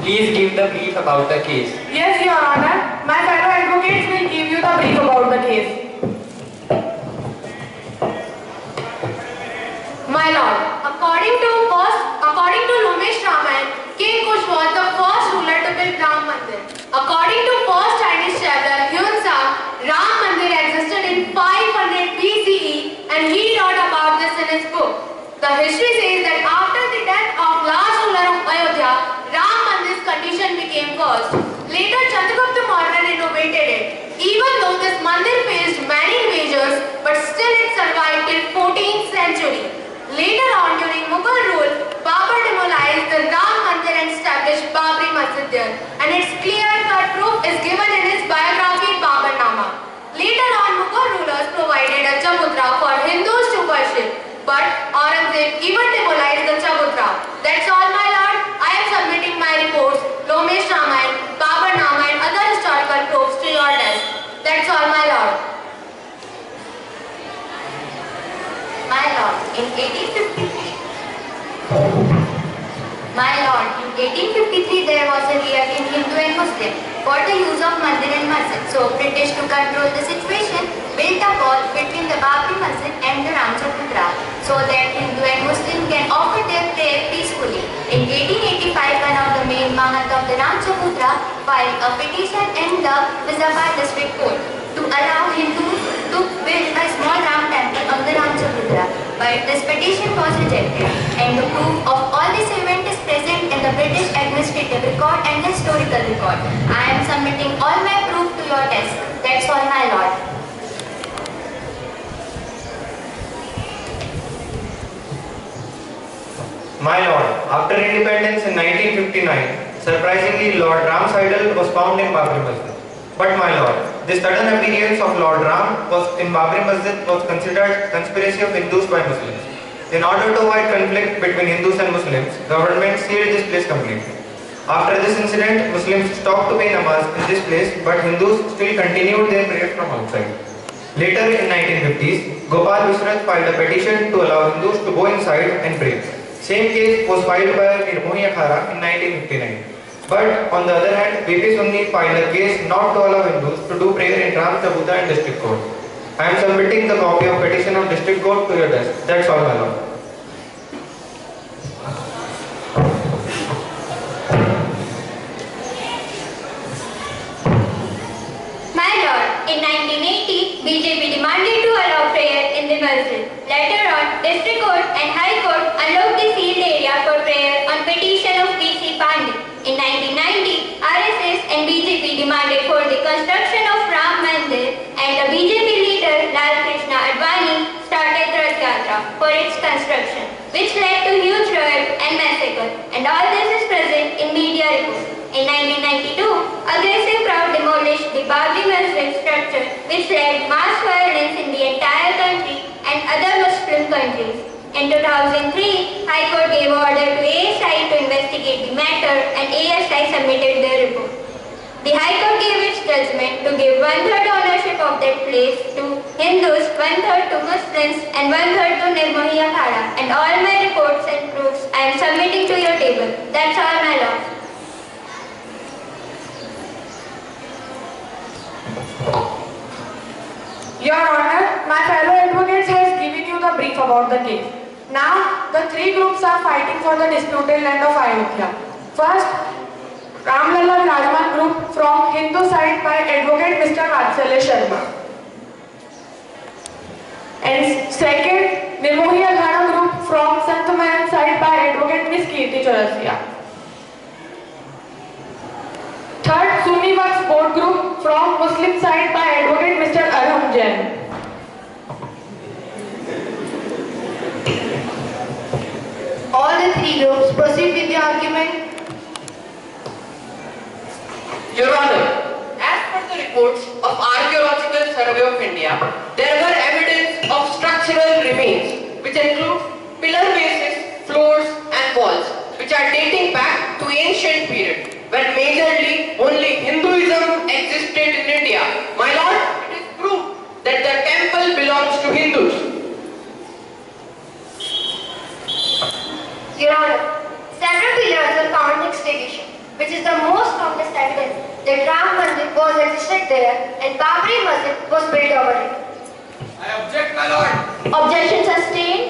Please give the brief about the case. Yes, Your Honor. My fellow advocates will give you the brief about the case. My lord, according to Lomesh Ramayana, King Kush was the first ruler to build Ram Mandir. According to first Chinese traveler Hyun Sang, Ram Mandir existed in 500 BCE and he wrote about this in his book. The history says that after the death of last ruler of Ayodhya, Ram Mandir's condition became worse. Later, Chandragupta Maurya renovated it. Even though this mandir faced many invasions, but still it survived till 14th century. Later on, during Mughal rule, Babur demolished the Ram Mandir and established Babri Masjid there. And its clear-cut proof is given in his biography Baburnama. Later on, Mughal rulers provided a chabutra for Hindus to worship. But Aurangzeb even demolished the chabutra. That's all, my lord. I am submitting my reports, Lomesh Ramayana, Baburnama and other historical proofs to your desk. That's all, my lord. My lord, in 1853, there was a riot in Hindu and Muslim for the use of mandir and masjid. So British to control the situation built a wall between the Babri Masjid and the Ram Chabutra so that Hindu and Muslim can offer their prayer peacefully. In 1885, one of the main Mahant of the Ram Chabutra filed a petition in the Vizabad district court to allow Hindus to build a small Ram temple on the Ram Chabutra. But this petition was rejected, and the proof of all this event is present in the British administrative record and the historical record. I am submitting all my proof to your desk. That's all, my lord. My lord, after independence in 1959, surprisingly Lord Ram's idol was found in Babri Masjid. But my lord, this sudden appearance of Lord Ram was in Babri Masjid was considered conspiracy of Hindus by Muslims. In order to avoid conflict between Hindus and Muslims, government sealed this place completely. After this incident, Muslims stopped to pay namaz in this place, but Hindus still continued their prayers from outside. Later in 1950s, Gopal Vishrath filed a petition to allow Hindus to go inside and pray. Same case was filed by Nirmohi Akhara in 1959. But on the other hand, BP Sunni filed a case not to allow Hindus to do prayer in Ram Chabutra and district court. I am submitting the copy of petition of district court to your desk. That's all, my lord. My lord, in 1980, BJP demanded to allow prayer in the masjid. Later on, District Court and High Court allowed the sealed area for prayer on petition of P.C. Pandey. In 1990, RSS and BJP demanded for the construction of Ram Mandir, and the BJP leader Lal Krishna Advani started Rath Yatra for its construction, which led to huge riot and massacre, and all this is present in media reports. In 1992, aggressive crowd demolished the Babri Masjid structure, which led mass violence in the entire country and other Muslim countries. In 2003, High Court gave order to ASI to investigate the matter, and ASI submitted their report. The High Court gave its judgment to give 1/3 ownership of that place to Hindus, 1/3 to Muslims, and 1/3 to Nirmohi Akhada. And all my reports and proofs I am submitting to your table. That's all, my lord. Your Honor, my fellow advocates has given you the brief about the case. Now, the three groups are fighting for the disputed land of Ayodhya. First, Ramlalla Rajman group from Hindu side by advocate Mr. Vatsalya Sharma. And second, Nirmohi Akhada group from Santamayan side by advocate Ms. Kirti Chaurasia. Third, Sunni Waqf Board group from Muslim side by advocate Mr. Arham Jain. All the three groups proceed with the argument. Your Honor, as per the reports of Archaeological Survey of India, there were evidence of structural remains which include pillar bases, floors and walls which are dating back to ancient period when majorly only Hinduism existed in India. My lord, it is proved that the temple belongs to Hindus. Your Honor, several pillars were found in excavation, which is the most strongest evidence that Ram Mandir was existed there and Babri Masjid was built over it. I object, my lord. Objection sustained.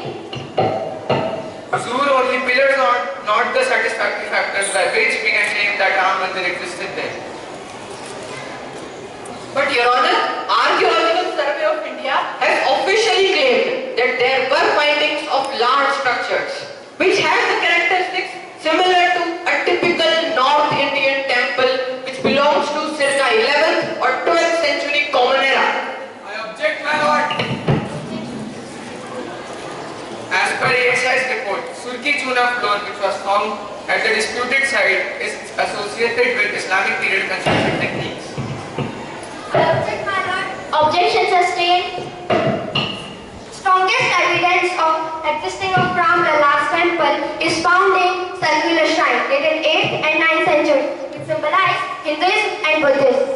Zur only pillars are not the satisfactory factors by which we can claim that Ram Mandir existed there. But Your Honor, Archaeological Survey of India has officially claimed that there were findings of large structures which have the characteristics similar to a typical North Indian temple which belongs to circa 11th or 12th century Common Era. I object, my lord. As per ASI's report, Surki Chuna floor which was found at the disputed site is associated with Islamic period construction techniques. I object, my lord. Objection sustained. Strongest evidence of existing of Ram Lala's temple is found in circular shrine dated 8th and 9th century, which symbolize Hinduism and Buddhism.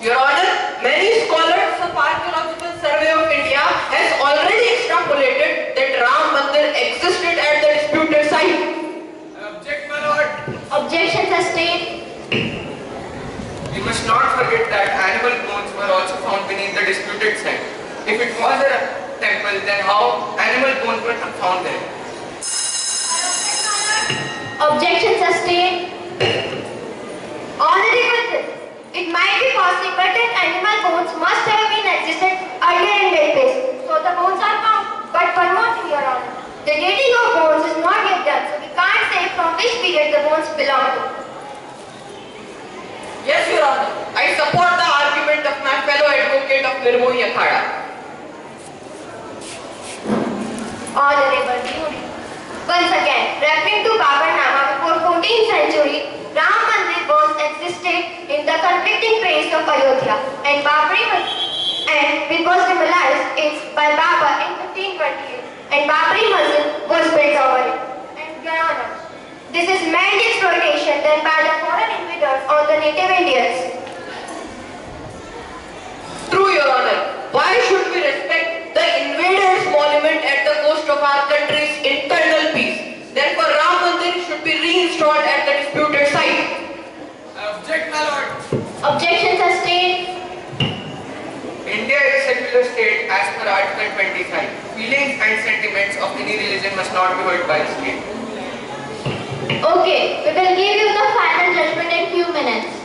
Your Honor, many scholars of Archaeological Survey of India has already extrapolated that Ram Mandir existed at the disputed site. I object, my lord. Objection sustained. We must not forget that animal bones were also found beneath the disputed site. If it was a temple, then how animal bones were found there? Objection sustained. Honorable judge, it might be possible that animal bones must have been existed earlier in that place. So the bones are found. But one more thing, Your Honor. The dating of bones is not yet done, so we can't say from which period the bones belong to. Yes, Your Honor, I support the argument of my fellow advocate of Nirmohi Akhada. Honorable jury. Once again, referring to Babarnama before 14th century, Ram Mandir was existed in the conflicting place of Ayodhya and Babri and it was demolished by Babur in 1528 and Babri Masjid was built over it. And Your Honor, this is land exploitation done by the foreign invaders on the native Indians. True, Your Honor. Why should we respect the invaders' monument at the cost of our country's internal peace? Therefore, Ram Mandir should be reinstalled at the disputed site. I object, my lord. Objection sustained. per Article 25. Feelings and sentiments of any religion must not be hurt by the state. Okay, we will give you the final judgment in few minutes.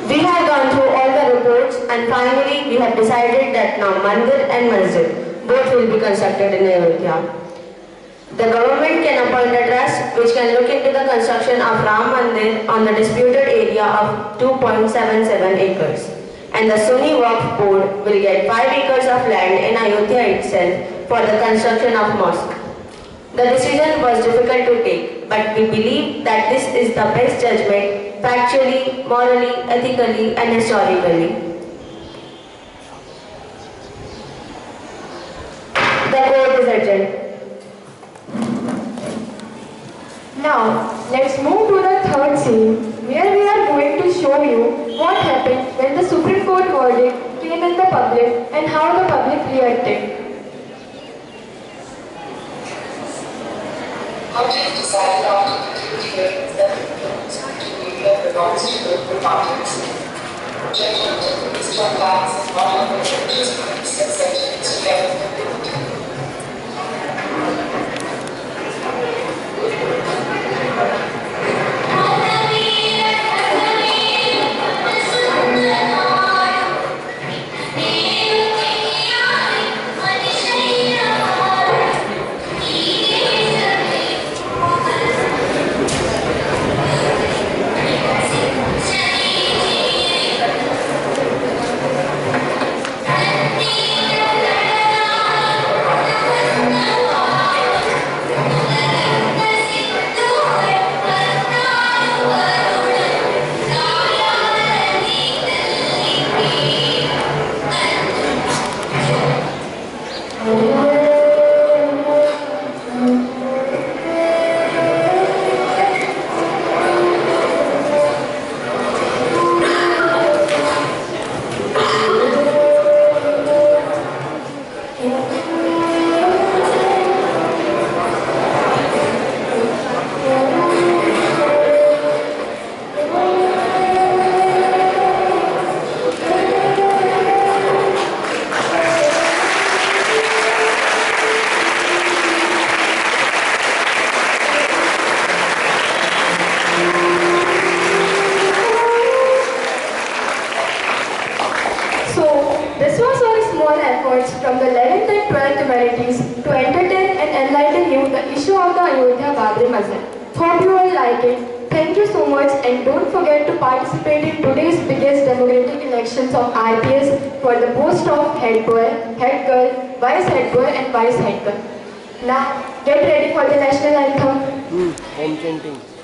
We have gone through all the reports and finally we have decided that now Mandir and Masjid both will be constructed in Ayodhya. The government can appoint a trust which can look into the construction of Ram Mandir on the disputed area of 2.77 acres. And the Sunni Waqf Board will get 5 acres of land in Ayodhya itself for the construction of mosque. The decision was difficult to take, but we believe that this is the best judgment factually, morally, ethically and historically. The court is adjourned. Now, let's move to the third scene, where we are going to show you what happened when the Supreme Court verdict came in the public and how the public reacted. Object decided after the hearings that the behavior belongs to local parties. Judgment based on facts and not on the judge's beliefs and sentiments left the guilty. From the 11th and 12th humanities to entertain and enlighten you the issue of the Ayodhya Babri Masjid. Hope you all like it. Thank you so much and don't forget to participate in today's biggest democratic elections of RPS for the post of head boy, head girl, vice head boy and vice head girl. Now get ready for the national anthem. Home chanting.